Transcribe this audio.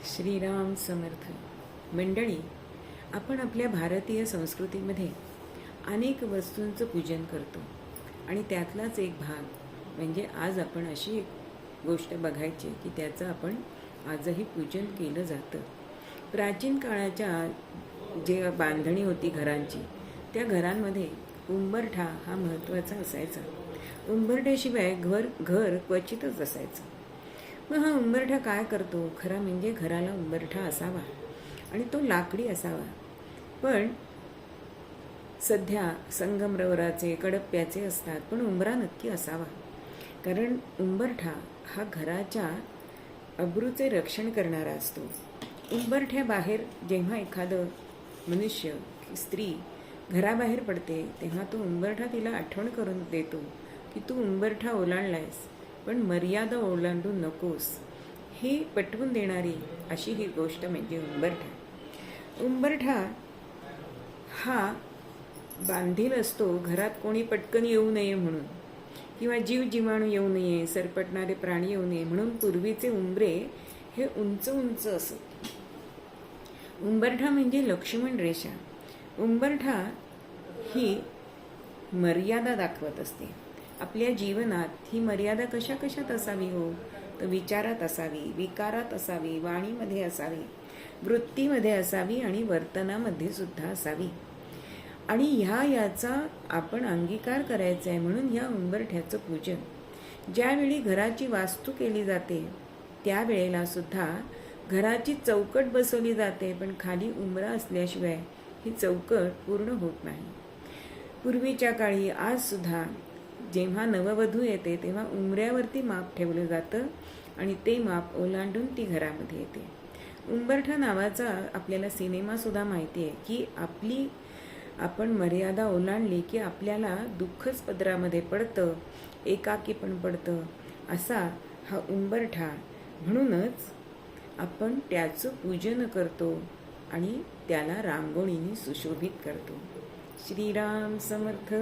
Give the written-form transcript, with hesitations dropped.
श्रीराम समर्थ. मंडळी, आपण आपल्या भारतीय संस्कृतीमध्ये अनेक वस्तूंचं पूजन करतो आणि त्यातलाच एक भाग म्हणजे आज आपण अशी एक गोष्ट बघायची की त्याचं आपण आजही पूजन केलं जातं. प्राचीन काळाच्या जे बांधणी होती घरांची, त्या घरांमध्ये उंबरठा हा महत्त्वाचा असायचा. उंबरठ्याशिवाय घर क्वचितच असायचं. मग हा उंबरठा काय करतो? खरा म्हणजे घराला उंबरठा असावा आणि तो लाकडी असावा. पण सध्या संगमरवराचे, कडप्प्याचे असतात, पण उंबरा नक्की असावा. कारण उंबरठा हा घराच्या अब्रूचे रक्षण करणारा असतो. उंबरठ्याबाहेर जेव्हा एखादं मनुष्य, स्त्री घराबाहेर पडते, तेव्हा तो उंबरठा तिला आठवण करून देतो की तू उंबरठा ओलांडलायस, पण मर्यादा ओलांडू नकोस, हे पटवून देणारी अशी ही गोष्ट म्हणजे उंबरठा. उंबरठा हा बांधील असतो घरात कोणी पटकन येऊ नये म्हणून, किंवा जीवाणू येऊ नये, सरपटणारे प्राणी येऊ नये म्हणून पूर्वीचे उंबरे हे उंच उंच असत. उंबरठा म्हणजे लक्ष्मण रेषा. उंबरठा ही मर्यादा दाखवत असते. आपल्या जीवनात ही मर्यादा कशा कशात असावी हो? तर विचारात असावी, विकारात असावी, वाणीमध्ये असावी, वृत्तीमध्ये असावी आणि वर्तनामध्ये सुद्धा असावी. आणि याचा आपण अंगीकार करायचा आहे. म्हणून ह्या उंबरठ्याचं पूजन ज्यावेळी घराची वास्तू केली जाते, त्यावेळेला सुद्धा घराची चौकट बसवली जाते, पण खाली उंबरा असल्याशिवाय ही चौकट पूर्ण होत नाही. पूर्वीच्या काळी आजसुद्धा जेव्हा नववधू येते तेव्हा उंबऱ्यावरती माप ठेवलं जातं आणि ते माप ओलांडून ती घरामध्ये येते. उंबरठा नावाचा आपल्याला सिनेमासुद्धा माहिती आहे की आपण मर्यादा ओलांडली की आपल्याला दुःखच पदरामध्ये पडतं, एकाकी पण पडतं. असा हा उंबरठा. म्हणूनच आपण त्याचं पूजन करतो आणि त्याला रांगोळीने सुशोभित करतो. श्रीराम समर्थ.